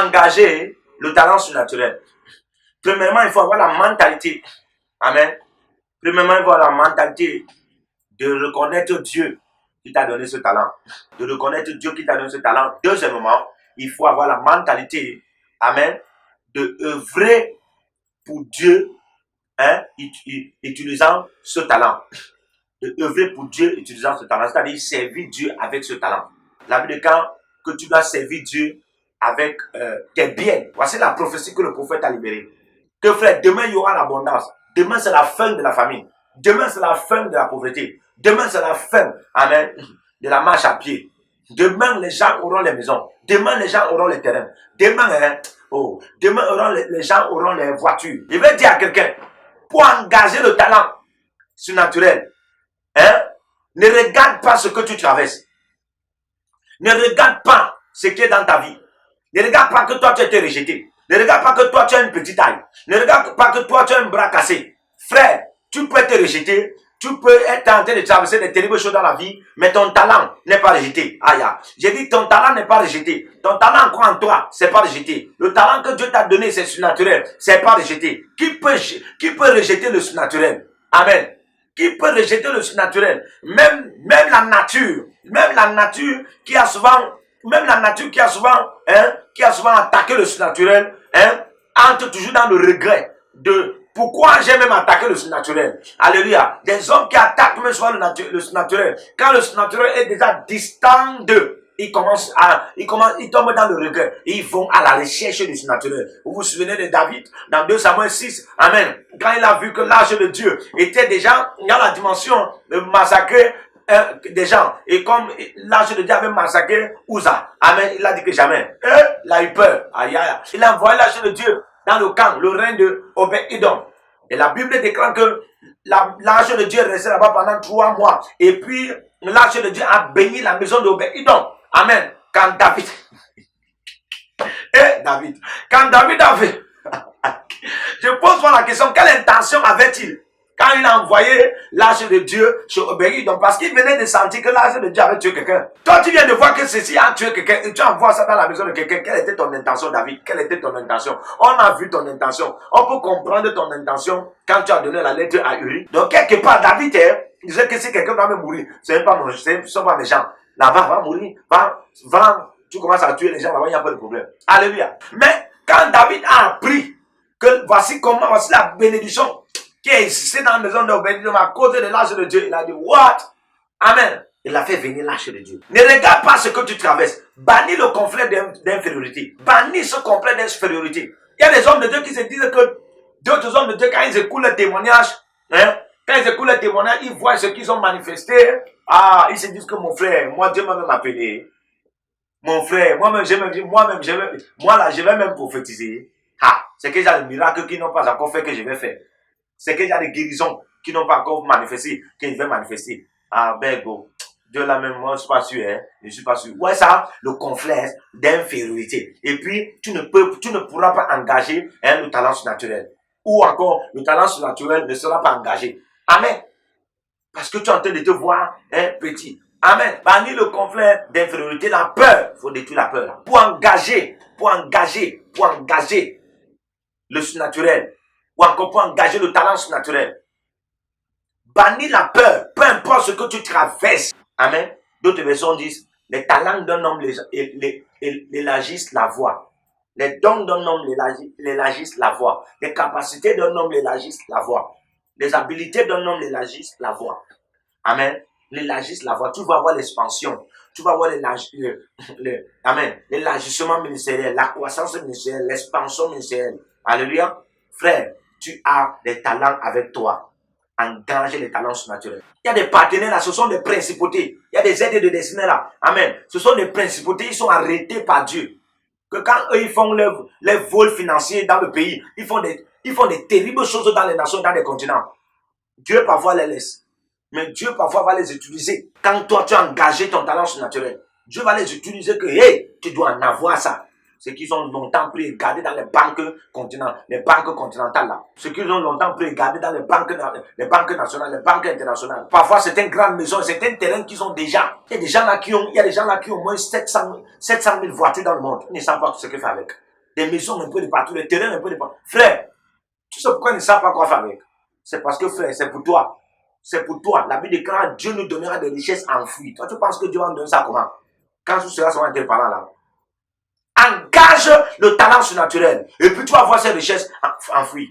engager le talent surnaturel, premièrement, il faut avoir la mentalité. Amen. Premièrement, il faut avoir la mentalité de reconnaître Dieu qui t'a donné ce talent. De reconnaître Dieu qui t'a donné ce talent. Deuxièmement, il faut avoir la mentalité, amen, de œuvrer pour Dieu, hein, utilisant ce talent. De œuvrer pour Dieu utilisant ce talent. C'est-à-dire servir Dieu avec ce talent. La Bible dit que tu dois servir Dieu avec tes biens. Voici la prophétie que le prophète a libérée. Que frère, demain il y aura l'abondance. Demain c'est la fin de la famine. Demain c'est la fin de la pauvreté. Demain c'est la fin, amen, de la marche à pied. Demain les gens auront les maisons. Demain les gens auront les terrains. Demain, demain les gens auront les voitures. Je vais dire à quelqu'un, pour engager le talent surnaturel, hein, ne regarde pas ce que tu traverses. Ne regarde pas ce qui est dans ta vie. Ne regarde pas que toi tu as été rejeté. Ne regarde pas que toi tu as une petite taille. Ne regarde pas que toi tu as un bras cassé. Frère, tu peux être rejeté. Tu peux être en train de traverser des terribles choses dans la vie, mais ton talent n'est pas rejeté. Aïe, j'ai dit ton talent n'est pas rejeté. Ton talent quoi en toi, c'est pas rejeté. Le talent que Dieu t'a donné, c'est surnaturel, c'est pas rejeté. Qui peut rejeter le surnaturel? Amen. Qui peut rejeter le surnaturel? Même la nature qui a souvent, attaqué le surnaturel, hein, entre toujours dans le regret de pourquoi j'ai même attaqué le surnaturel. Alléluia. Des hommes qui attaquent même souvent le surnaturel. Quand le surnaturel est déjà distant d'eux, ils tombent dans le regret. Et ils vont à la recherche du surnaturel. Vous vous souvenez de David dans 2 Samuel 6. Amen. Quand il a vu que l'âge de Dieu était déjà dans la dimension de massacrer des gens. Et comme l'âge de Dieu avait massacré Uza. Amen. Il a dit que jamais. Il a eu peur. Aïe, aïe. Il a envoyé l'âge de Dieu dans le camp, le règne de Obed-Edom. Et la Bible déclare que l'ange de Dieu est resté là-bas pendant 3 mois. Et puis, l'ange de Dieu a béni la maison d'Obed-Edom. Amen. Quand David avait... Je pose moi la question, quelle intention avait-il quand il a envoyé l'ange de Dieu chez Obed-Edom? Parce qu'il venait de sentir que l'ange de Dieu avait tué quelqu'un. Toi, tu viens de voir que ceci a tué quelqu'un et tu envoies ça dans la maison de quelqu'un. Quelle était ton intention, David? Quelle était ton intention? On a vu ton intention. On peut comprendre ton intention quand tu as donné la lettre à Uri. Donc, quelque part, David disait que si quelqu'un va me mourir, ce ne sont pas méchants. Là-bas, va mourir, tu commences à tuer les gens, là-bas, il n'y a pas de problème. Alléluia. Mais quand David a appris que voici la bénédiction qui est existé dans la maison d'Obed-Edom à cause de l'âge de Dieu, il a dit, what? Amen. Il a fait venir l'âge de Dieu. Ne regarde pas ce que tu traverses. Bannis le complexe d'infériorité. Bannis ce complexe d'infériorité. Il y a des hommes de Dieu qui se disent que d'autres hommes de Dieu, quand ils écoutent le témoignage, ils voient ce qu'ils ont manifesté. Ah, ils se disent que mon frère, moi, Dieu m'a même appelé. Mon frère, je vais même prophétiser. Ah, c'est qu'il y a des miracles qui n'ont pas encore fait que je vais faire. C'est qu'il y a des guérisons qui n'ont pas encore manifesté, que je vais manifester. Ah, ben, go. Dieu là même, moi, je ne suis pas sûr, hein. Je ne suis pas sûr. Ouais, ça, le complexe d'infériorité. Et puis, tu ne pourras pas engager le talent surnaturel. Ou encore, le talent surnaturel ne sera pas engagé. Amen. Parce que tu es en train de te voir, petit. Amen. Bannis le complexe d'infériorité, la peur. Il faut détruire la peur, là. Pour engager le surnaturel. Ou encore pour engager le talent surnaturel. Bannis la peur, peu importe ce que tu traverses. Amen. D'autres versions disent, les talents d'un homme l'élargissent la voix. Les dons d'un homme l'élargissent la voix. Les capacités d'un homme l'élargissent la voix. Les habiletés d'un homme l'élargissent la voix. Amen. L'élargissent la voix. Tu vas voir l'expansion. Tu vas voir l'élargissement ministériel, la croissance ministérielle, l'expansion ministérielle. Alléluia. Frère, tu as des talents avec toi. Engage les talents surnaturels. Il y a des partenaires là, ce sont des principautés. Il y a des aides de destinée là. Amen. Ce sont des principautés, ils sont arrêtés par Dieu. Que quand eux, ils font les vols financiers dans le pays, ils font des terribles choses dans les nations, dans les continents. Dieu parfois les laisse. Mais Dieu parfois va les utiliser. Quand toi, tu as engagé ton talent surnaturel, Dieu va les utiliser que, hey, tu dois en avoir ça. Ce qu'ils ont longtemps pris et gardé dans les banques continentales là. Ce qu'ils ont longtemps pris et gardé dans les banques nationales, les banques internationales. Parfois, c'est une grande maison, c'est un terrain qu'ils ont déjà. Il y a des gens là qui ont au moins 700 000 voitures dans le monde. Ils ne savent pas ce qu'ils font avec. des maisons un peu de partout, des terrains un peu de partout. Frère, tu sais pourquoi ils ne savent pas quoi faire avec? C'est parce que, frère, c'est pour toi. C'est pour toi. La Bible déclare Dieu nous donnera des richesses enfouies. Toi, tu penses que Dieu va nous donner ça comment? Quand tout cela sera été par là. Engage le talent surnaturel. Et puis tu vas voir ces richesses enfouies.